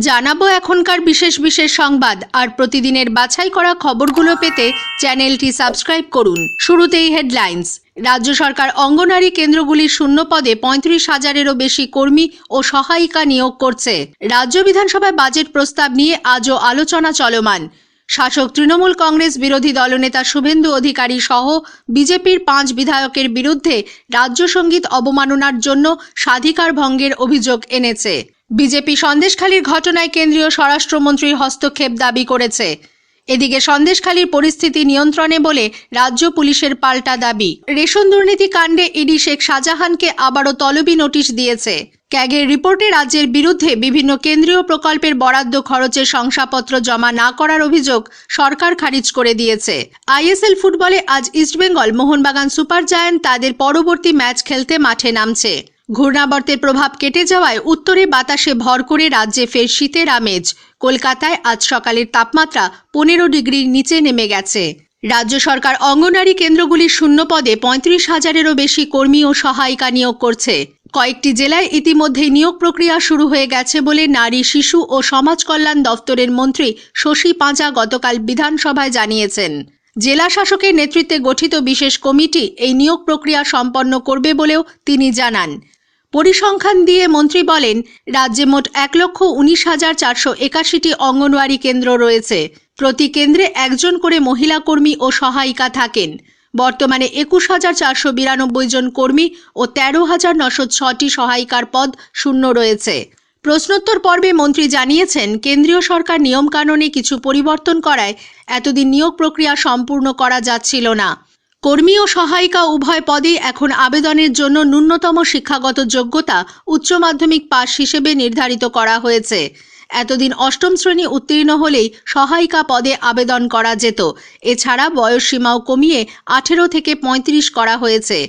জানাবো এখনকার বিশেষ বিশেষ সংবাদ আর প্রতিদিনের বাছাই করা খবরগুলো পেতে চ্যানেলটি সাবস্ক্রাইব করুন। শুরুতেই হেডলাইন্স। রাজ্য সরকার অঙ্গনারী কেন্দ্রগুলির শূন্য পদে ৩৫,০০০-এরও বেশি কর্মী ও সহায়িকা নিয়োগ করছে। রাজ্য বিধানসভায় বাজেট প্রস্তাব নিয়ে আজও আলোচনা চলমান। শাসক তৃণমূল কংগ্রেস বিরোধী দলনেতা শুভেন্দু অধিকারী সহ বিজেপির ৫ বিধায়কের বিরুদ্ধে রাজ্য সঙ্গীত অবমাননার জন্য স্বাধিকার ভঙ্গের অভিযোগ এনেছে। বিজেপি সন্দেশখালীর ঘটনায় কেন্দ্রীয় স্বরাষ্ট্রমন্ত্রীর হস্তক্ষেপ দাবি করেছে। এদিকে সন্দেশখালীর পরিস্থিতি নিয়ন্ত্রণে বলে রাজ্য পুলিশের পাল্টা দাবি। রেশন দুর্নীতি কাণ্ডে ইডি শেখ শাহজাহানকে আবারও তলবি নোটিশ দিয়েছে। ক্যাগের রিপোর্টে রাজ্যের বিরুদ্ধে বিভিন্ন কেন্দ্রীয় প্রকল্পের বরাদ্দ খরচের শংসাপত্র জমা না করার অভিযোগ সরকার খারিজ করে দিয়েছে। আইএসএল ফুটবলে আজ ইস্টবেঙ্গল মোহনবাগান সুপার জায়ান্ট তাদের পরবর্তী ম্যাচ খেলতে মাঠে নামছে। ঘূর্ণাবর্তের প্রভাব কেটে যাওয়ায় উত্তরে বাতাসে ভর করে রাজ্যে ফের শীতের আমেজ। কলকাতায় আজ সকালের তাপমাত্রা ১৫ ডিগ্রির নিচে নেমে গেছে। রাজ্য সরকার অঙ্গনারী কেন্দ্রগুলির শূন্য পদে ৩৫,০০০-এরও বেশি কর্মী ও সহায়িকা নিয়োগ করছে। কয়েকটি জেলায় ইতিমধ্যেই নিয়োগ প্রক্রিয়া শুরু হয়ে গেছে বলে নারী, শিশু ও সমাজ কল্যাণ দফতরের মন্ত্রী শশী পাঁজা গতকাল বিধানসভায় জানিয়েছেন। জেলা শাসকের নেতৃত্বে গঠিত বিশেষ কমিটি এই নিয়োগ প্রক্রিয়া সম্পন্ন করবে বলেও তিনি জানান। পরিসংখ্যান দিয়ে মন্ত্রী বলেন, রাজ্যে মোট ১,১৯,৪৮১টি অঙ্গনওয়াড়ি কেন্দ্র রয়েছে। প্রতি কেন্দ্রে একজন করে মহিলা কর্মী ও সহায়িকা থাকেন। বর্তমানে ২১,৪৯২ জন কর্মী ও ১৩,৯০৬টি সহায়িকার পদ শূন্য রয়েছে। প্রশ্নোত্তর পর্বে মন্ত্রী জানিয়েছেন, কেন্দ্রীয় সরকার নিয়মকানুনে কিছু পরিবর্তন করায় এতদিন নিয়োগ প্রক্রিয়া সম্পূর্ণ করা যাচ্ছিল না। কর্মী ও সহায়িকা উভয় পদেই এখন আবেদনের জন্য ন্যূনতম শিক্ষাগত যোগ্যতা উচ্চ মাধ্যমিক পাস হিসেবে নির্ধারিত করা হয়েছে। এতদিন অষ্টম শ্রেণী উত্তীর্ণ হলেই সহায়িকা পদে আবেদন করা যেত। এছাড়া বয়সসীমাও কমিয়ে ১৮ থেকে ৩৫ করা হয়েছে।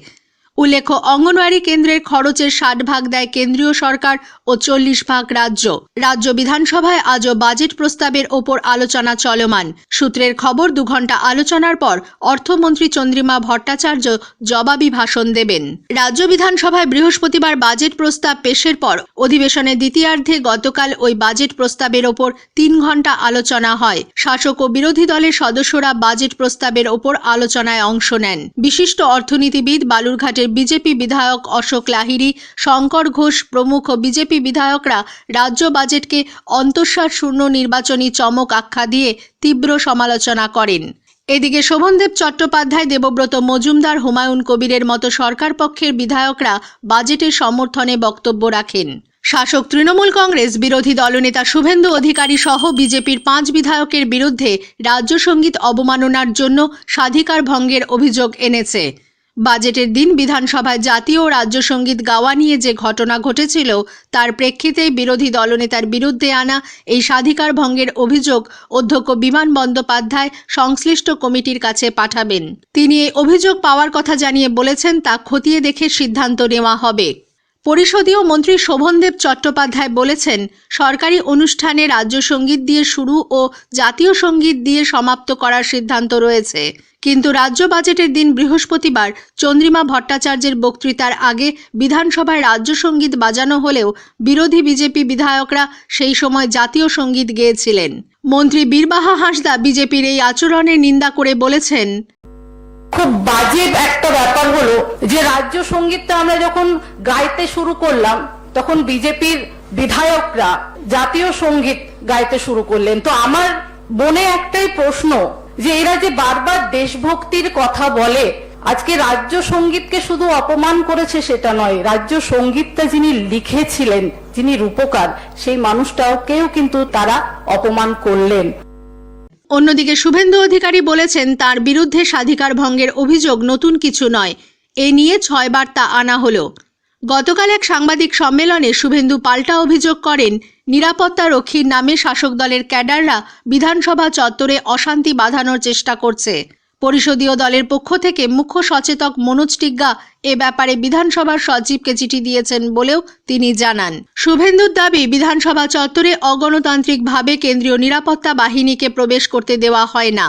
উল্লেখ্য, অঙ্গনওয়াড়ি কেন্দ্রের খরচের ৬০ ভাগ দেয় কেন্দ্রীয় সরকার ও ৪০ ভাগ রাজ্য। রাজ্য বিধানসভায় আজও বাজেট প্রস্তাবের ওপর আলোচনা চলমান। সূত্রের খবর, ২ ঘণ্টা আলোচনার পর অর্থমন্ত্রী চন্দ্রিমা ভট্টাচার্য জবাবি ভাষণ দেবেন। রাজ্য বিধানসভায় বৃহস্পতিবার বাজেট প্রস্তাব পেশের পর অধিবেশনের দ্বিতীয়ার্ধে গতকাল ওই বাজেট প্রস্তাবের ওপর ৩ ঘণ্টা আলোচনা হয়। শাসক ও বিরোধী দলের সদস্যরা বাজেট প্রস্তাবের ওপর আলোচনায় অংশ নেন। বিশিষ্ট অর্থনীতিবিদ, বালুরঘাটের বিজেপি বিধায়ক অশোক লাহিড়ী, শঙ্কর ঘোষ প্রমুখ বিজেপি বিধায়করা রাজ্য বাজেটকে অন্তঃসার শূন্য নির্বাচনী চমক আখ্যা দিয়ে তীব্র সমালোচনা করেন। এদিকে শোভনদেব চট্টোপাধ্যায়, দেবব্রত মজুমদার, হুমায়ুন কবিরের মতো সরকার পক্ষের বিধায়করা বাজেটের সমর্থনে বক্তব্য রাখেন। শাসক তৃণমূল কংগ্রেস বিরোধী দলনেতা শুভেন্দু অধিকারী সহ বিজেপির ৫ বিধায়কের বিরুদ্ধে রাজ্য সঙ্গীত অবমাননার জন্য স্বাধিকার ভঙ্গের অভিযোগ এনেছে। বাজেটের দিন বিধানসভায় জাতীয় ও রাজ্য সঙ্গীত গাওয়া নিয়ে যে ঘটনা ঘটেছিল তার প্রেক্ষিতে বিরোধী দলনেতার বিরুদ্ধে আনা এই স্বাধিকার ভঙ্গের অভিযোগ অধ্যক্ষ বিমান বন্দ্যোপাধ্যায় সংশ্লিষ্ট কমিটির কাছে পাঠাবেন। তিনি এই অভিযোগ পাওয়ার কথা জানিয়ে বলেছেন, তা খতিয়ে দেখে সিদ্ধান্ত নেওয়া হবে। পরিষদীয় মন্ত্রী শোভনদেব চট্টোপাধ্যায় বলেছেন, সরকারি অনুষ্ঠানে রাজ্য সঙ্গীত দিয়ে শুরু ও জাতীয় সঙ্গীত দিয়ে সমাপ্ত করার সিদ্ধান্ত রয়েছে। কিন্তু রাজ্য বাজেটের দিন বৃহস্পতিবার চন্দ্রিমা ভট্টাচার্যের বক্তৃতার আগে বিধানসভায় রাজ্য সঙ্গীত বাজানো হলেও বিরোধী বিজেপি বিধায়করা সেই সময় জাতীয় সঙ্গীত গেয়েছিলেন। মন্ত্রী বীরবাহা হাঁসদা বিজেপির এই আচরণের নিন্দা করে বলেছেন, খুব বাজে একটা ব্যাপার হলো যে রাজ্য সঙ্গীতটা আমরা যখন গাইতে শুরু করলাম তখন বিজেপির বিধায়করা জাতীয় সঙ্গীত গাইতে শুরু করলেন। তো আমার মনে একটাই প্রশ্ন, যে এরা যে বারবার দেশভক্তির কথা বলে, আজকে রাজ্য সঙ্গীতকে শুধু অপমান করেছে সেটা নয়, রাজ্য সঙ্গীতটা যিনি লিখেছিলেন, যিনি রূপকার, সেই মানুষটাকেও কিন্তু তারা অপমান করলেন। অন্যদিকে শুভেন্দু অধিকারী বলেছেন, তার বিরুদ্ধে স্বাধিকার ভঙ্গের অভিযোগ নতুন কিছু নয়, এ নিয়ে ৬ বার তা আনা হলো। গতকাল এক সাংবাদিক সম্মেলনে শুভেন্দু পাল্টা অভিযোগ করেন, নিরাপত্তা রক্ষীর নামে শাসক দলের ক্যাডাররা বিধানসভা চত্বরে অশান্তি বাঁধানোর চেষ্টা করছে। পরিষদীয় দলের পক্ষ থেকে মুখ্য সচেতক মনোজ টিগ্গা এ ব্যাপারে বিধানসভার সচিবকে চিঠি দিয়েছেন বলেও তিনি জানান। শুভেন্দুর দাবি, বিধানসভা চত্বরে অগণতান্ত্রিকভাবে কেন্দ্রীয় নিরাপত্তা বাহিনীকে প্রবেশ করতে দেওয়া হয় না,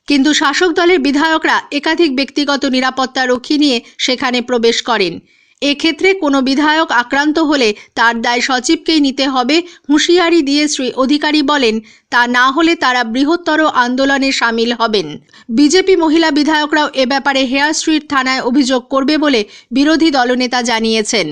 কিন্তু শাসক দলের বিধায়করা একাধিক ব্যক্তিগত নিরাপত্তা রক্ষী নিয়ে সেখানে প্রবেশ করেন। এক্ষেত্রে কোনো বিধায়ক আক্রান্ত হলে তার দায় সচিবকেই নিতে হবে হুঁশিয়ারি দিয়ে শ্রী অধিকারী বলেন, তা না হলে তারা বৃহত্তর আন্দোলনে সামিল হবেন। বিজেপি মহিলা বিধায়করাও এ ব্যাপারে হেয়ার স্ট্রিট থানায় অভিযোগ করবে বলে বিরোধী দলনেতা জানিয়েছেন।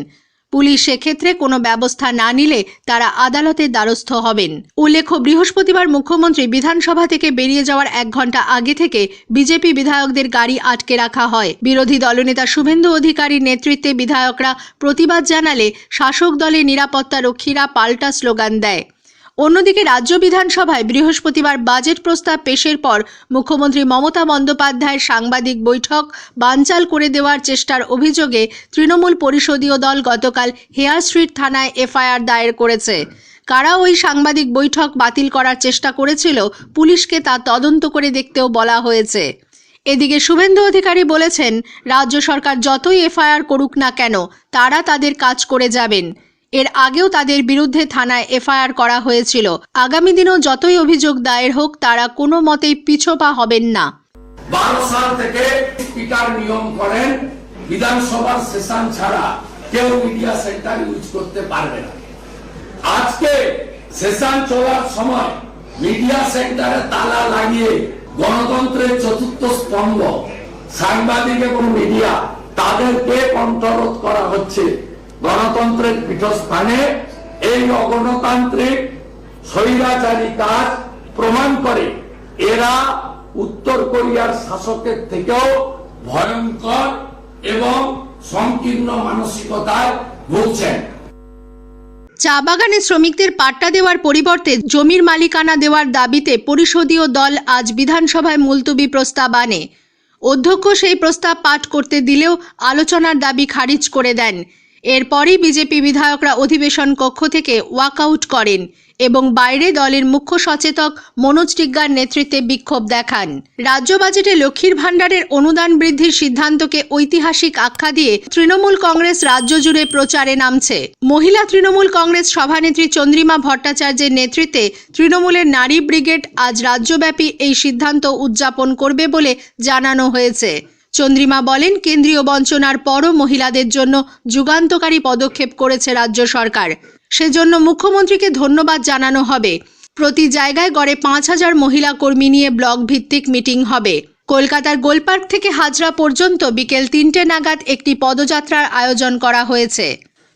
পুলিশ সেক্ষেত্রে কোনো ব্যবস্থা না নিলে তারা আদালতের দ্বারস্থ হবেন। উল্লেখ্য, বৃহস্পতিবার মুখ্যমন্ত্রী বিধানসভা থেকে বেরিয়ে যাওয়ার 1 ঘন্টা আগে থেকে বিজেপি বিধায়কদের গাড়ি আটকে রাখা হয়। বিরোধী দলনেতা শুভেন্দু অধিকারীর নেতৃত্বে বিধায়করা প্রতিবাদ জানালে শাসক দলের নিরাপত্তা রক্ষীরা পাল্টা স্লোগান দেয়। অন্যদিকে রাজ্য বিধানসভায় বৃহস্পতিবার বাজেট প্রস্তাব পেশের পর মুখ্যমন্ত্রী মমতা বন্দ্যোপাধ্যায়ের সাংবাদিক বৈঠক বানচাল করে দেওয়ার চেষ্টার অভিযোগে তৃণমূল পরিষদীয় দল গতকাল হেয়ার স্ট্রিট থানায় এফআইআর দায়ের করেছে। কারা ওই সাংবাদিক বৈঠক বাতিল করার চেষ্টা করেছিল, পুলিশকে তা তদন্ত করে দেখতেও বলা হয়েছে। এদিকে শুভেন্দু অধিকারী বলেছেন, রাজ্য সরকার যতই এফআইআর করুক না কেন, তারা তাদের কাজ করে যাবেন। এর আগেও তাদের বিরুদ্ধে থানায় এফআইআর করা হয়েছিল। আগামী দিনেও যতই অভিযোগ দায়ের হোক, তারা কোনো মতেই পিছপা হবেন না। 12 সাল থেকে স্পিকার নিয়ম করেন বিধানসভার সেশন ছাড়া কেউ মিডিয়া সেন্টার ইউজ করতে পারবে না। আজকে সেশন চলার সময় মিডিয়া সেন্টারে তালা লাগিয়ে গণতন্ত্রের চতুর্থ স্তম্ভ সাংবাদিক এবং মিডিয়া তাদেরকে কণ্ঠরোধ করা হচ্ছে। গণতন্ত্রের পীঠস্থানে এই অগণতান্ত্রিক স্বৈরাচারী কাজ প্রমাণ করে এরা উত্তর কোরিয়ার শাসকের থেকেও ভয়ঙ্কর এবং সংকীর্ণ মানসিকতায় ভুগছেন। চা বাগানে শ্রমিকদের পাট্টা দেওয়ার পরিবর্তে জমির মালিকানা দেওয়ার দাবিতে পরিষদীয় দল আজ বিধানসভায় মুলতবি প্রস্তাব আনে। অধ্যক্ষ সেই প্রস্তাব পাঠ করতে দিলেও আলোচনার দাবি খারিজ করে দেন। এরপরই বিজেপি বিধায়করা অধিবেশন কক্ষ থেকে ওয়াকআউট করেন এবং বাইরে দলের মুখ্য সচেতক মনোজ টিগ্গার নেতৃত্বে বিক্ষোভ দেখান। রাজ্য বাজেটে লক্ষ্মীর ভাণ্ডারের অনুদান বৃদ্ধির সিদ্ধান্তকে ঐতিহাসিক আখ্যা দিয়ে তৃণমূল কংগ্রেস রাজ্য জুড়ে প্রচারে নামছে। মহিলা তৃণমূল কংগ্রেস সভানেত্রী চন্দ্রিমা ভট্টাচার্যের নেতৃত্বে তৃণমূলের নারী ব্রিগেড আজ রাজ্যব্যাপী এই সিদ্ধান্ত উদযাপন করবে বলে জানানো হয়েছে। চন্দ্রিমা বলেন, কেন্দ্রীয় বঞ্চনার পরও মহিলাদের জন্য যুগান্তকারী পদক্ষেপ করেছে রাজ্য সরকার। সেজন্য মুখ্যমন্ত্রীকে ধন্যবাদ জানানো হবে। প্রতি জায়গায় গড়ে 5000 মহিলা কর্মী নিয়ে ব্লক ভিত্তিক মিটিং হবে। কলকাতার গোলপার্ক থেকে হাজরা পর্যন্ত বিকেল 3টে নাগাদ একটি পদযাত্রার আয়োজন করা হয়েছে।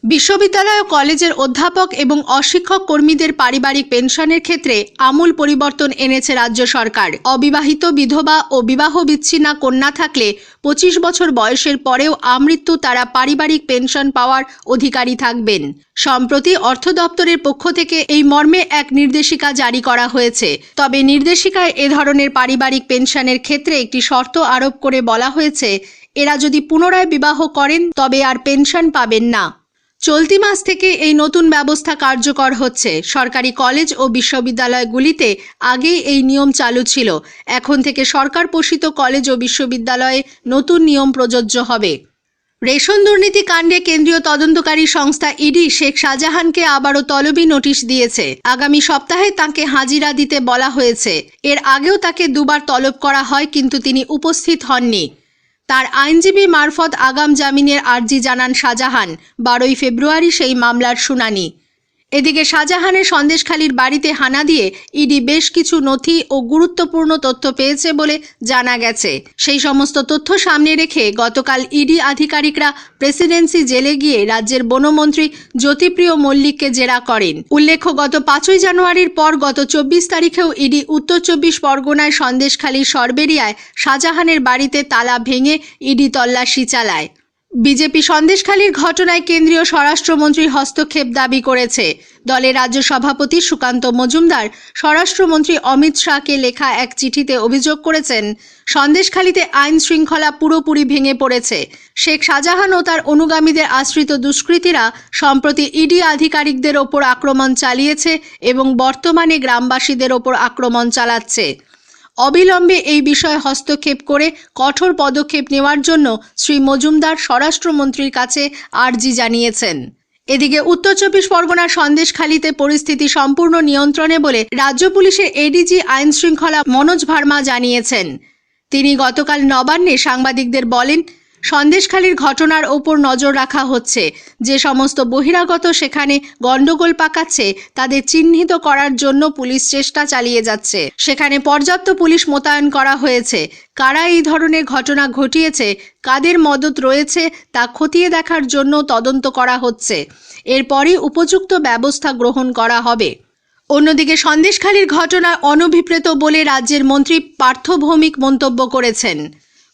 বিশ্ববিদ্যালয় ও কলেজের অধ্যাপক এবং অশিক্ষক কর্মীদের পারিবারিক পেনশনের ক্ষেত্রে আমূল পরিবর্তন এনেছে রাজ্য সরকার। অবিবাহিত, বিধবা ও বিবাহ বিচ্ছিন্না কন্যা থাকলে 25 বছর বয়সের পরেও আমৃত্যু তারা পারিবারিক পেনশন পাওয়ার অধিকারী থাকবেন। সম্প্রতি অর্থ দপ্তরের পক্ষ থেকে এই মর্মে এক নির্দেশিকা জারি করা হয়েছে। তবে নির্দেশিকায় এ ধরনের পারিবারিক পেনশনের ক্ষেত্রে একটি শর্ত আরোপ করে বলা হয়েছে, এরা যদি পুনরায় বিবাহ করেন তবে আর পেনশন পাবেন না। চলতি মাস থেকে এই নতুন ব্যবস্থা কার্যকর হচ্ছে। সরকারি কলেজ ও বিশ্ববিদ্যালয়গুলিতে আগেই এই নিয়ম চালু ছিল। এখন থেকে সরকার পোষিত কলেজ ও বিশ্ববিদ্যালয়ে নতুন নিয়ম প্রযোজ্য হবে। রেশন দুর্নীতি কাণ্ডে কেন্দ্রীয় তদন্তকারী সংস্থা ইডি শেখ শাহজাহানকে আবারও তলবি নোটিশ দিয়েছে। আগামী সপ্তাহে তাঁকে হাজিরা দিতে বলা হয়েছে। এর আগেও তাকে দুবার তলব করা হয়, কিন্তু তিনি উপস্থিত হননি। তার আইনজীবী মারফত আগাম জামিনের আর্জি জানান শাহজাহান। 12ই ফেব্রুয়ারি সেই মামলার শুনানি। এদিকে শাহজাহানের সন্দেশখালীর বাড়িতে হানা দিয়ে ইডি বেশ কিছু নথি ও গুরুত্বপূর্ণ তথ্য পেয়েছে বলে জানা গেছে। সেই সমস্ত তথ্য সামনে রেখে গতকাল ইডি আধিকারিকরা প্রেসিডেন্সি জেলে গিয়ে রাজ্যের বনমন্ত্রী জ্যোতিপ্রিয় মল্লিককে জেরা করেন। উল্লেখ্য, গত 5ই জানুয়ারির পর গত 24 তারিখেও ইডি উত্তর 24 পরগনায় সন্দেশখালীর সরবেরিয়ায় শাহজাহানের বাড়িতে তালা ভেঙে ইডি তল্লাশি চালায়। বিজেপি সন্দেশখালীর ঘটনায় কেন্দ্রীয় স্বরাষ্ট্রমন্ত্রীর হস্তক্ষেপ দাবি করেছে। দলের রাজ্য সভাপতি সুকান্ত মজুমদার স্বরাষ্ট্রমন্ত্রী অমিত শাহকে লেখা এক চিঠিতে অভিযোগ করেছেন, সন্দেশখালীতে আইন শৃঙ্খলা পুরোপুরি ভেঙে পড়েছে। শেখ শাহজাহান ও তার অনুগামীদের আশ্রিত দুষ্কৃতীরা সম্প্রতি ইডি আধিকারিকদের ওপর আক্রমণ চালিয়েছে এবং বর্তমানে গ্রামবাসীদের ওপর আক্রমণ চালাচ্ছে। অবিলম্বে এই বিষয়ে হস্তক্ষেপ করে কঠোর পদক্ষেপ নেওয়ার জন্য শ্রী মজুমদার স্বরাষ্ট্রমন্ত্রীর কাছে আর্জি জানিয়েছেন। এদিকে উত্তর 24 পরগনার সন্দেশখালীতে পরিস্থিতি সম্পূর্ণ নিয়ন্ত্রণে বলে রাজ্য পুলিশের এডিজি আইন শৃঙ্খলা মনোজ ভার্মা জানিয়েছেন। তিনি গতকাল নবান্নে সাংবাদিকদের বলেন, সন্দেশখালীর ঘটনার ওপর নজর রাখা হচ্ছে। যে সমস্ত বহিরাগত সেখানে গন্ডগোল পাকাচ্ছে তাদের চিহ্নিত করার জন্য পুলিশ চেষ্টা চালিয়ে যাচ্ছে। সেখানে পর্যাপ্ত পুলিশ মোতায়েন করা হয়েছে। কারা এই ধরনের ঘটনা ঘটিয়েছে, কাদের মদত রয়েছে তা খতিয়ে দেখার জন্য তদন্ত করা হচ্ছে। এরপরই উপযুক্ত ব্যবস্থা গ্রহণ করা হবে। অন্যদিকে সন্দেশখালীর ঘটনা অনভিপ্রেত বলে রাজ্যের মন্ত্রী পার্থ ভৌমিক মন্তব্য করেছেন।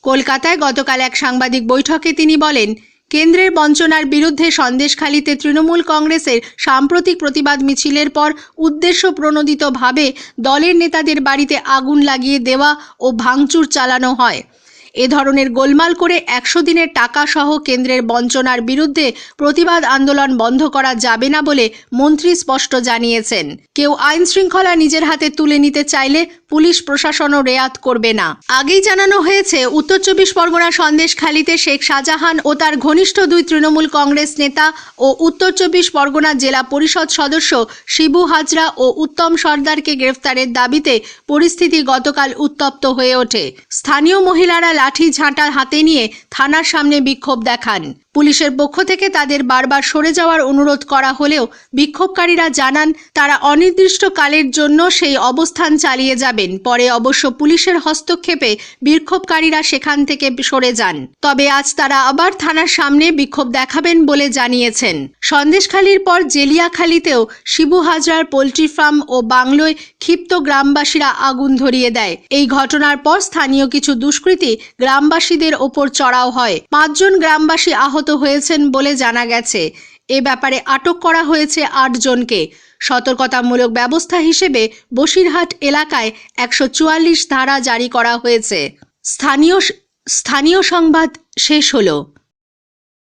কলকাতায় গতকাল এক সাংবাদিক বৈঠকে তিনি বলেন, কেন্দ্রের বঞ্চনার বিরুদ্ধে সন্দেশখালীতে তৃণমূল কংগ্রেসের সাম্প্রতিক প্রতিবাদ মিছিলের পর উদ্দেশ্যপ্রণোদিতভাবে দলের নেতাদের বাড়িতে আগুন লাগিয়ে দেওয়া ও ভাঙচুর চালানো হয়। এ ধরনের গোলমাল করে 100 দিনের টাকা সহ কেন্দ্রের বঞ্চনার বিরুদ্ধে প্রতিবাদ আন্দোলন বন্ধ করা যাবে না বলে মন্ত্রী স্পষ্ট জানিয়েছেন। কেউ আইন শৃঙ্খলা নিজের হাতে তুলে নিতে চাইলে পুলিশ প্রশাসনও রেয়াত করবে না। আগেই জানানো হয়েছে, উত্তর 24 পরগনা সন্দেশখালীতে শেখ শাহজাহান ও তার ঘনিষ্ঠ 2 তৃণমূল কংগ্রেস নেতা ও উত্তর 24 পরগনা জেলা পরিষদ সদস্য শিবু হাজরা ও উত্তম সর্দারকে গ্রেফতারের দাবিতে পরিস্থিতি গতকাল উত্তপ্ত হয়ে ওঠে। স্থানীয় মহিলারা লাঠি ঝাঁটা হাতে নিয়ে থানার সামনে বিক্ষোভ দেখান। পুলিশের পক্ষ থেকে তাদের বারবার সরে যাওয়ার অনুরোধ করা হলেও বিক্ষোভকারীরা জানান তারা অনির্দিষ্টকালের জন্য সেই অবস্থান চালিয়ে যাবেন। পরে অবশ্য পুলিশের হস্তক্ষেপে বিক্ষোভকারীরা সেখান থেকে সরে যান। তবে আজ তারা আবার থানার সামনে বিক্ষোভ দেখাবেন বলে জানিয়েছেন। সন্দেশখালীর পর জেলিয়াখালীতেও শিবু হাজরার পোল্ট্রি ফার্ম ও বাংলোয় ক্ষিপ্ত গ্রামবাসীরা আগুন ধরিয়ে দেয়। এই ঘটনার পর স্থানীয় কিছু দুষ্কৃতী গ্রামবাসীদের ওপর চড়াও হয়। 5 জন গ্রামবাসী আহত হয়েছেন বলে জানা গেছে। এ ব্যাপারে আটক করা হয়েছে 8 জনকে। সতর্কতামূলক ব্যবস্থা হিসেবে বসিরহাট এলাকায় 144 ধারা জারি করা হয়েছে। স্থানীয় সংবাদ শেষ হলো।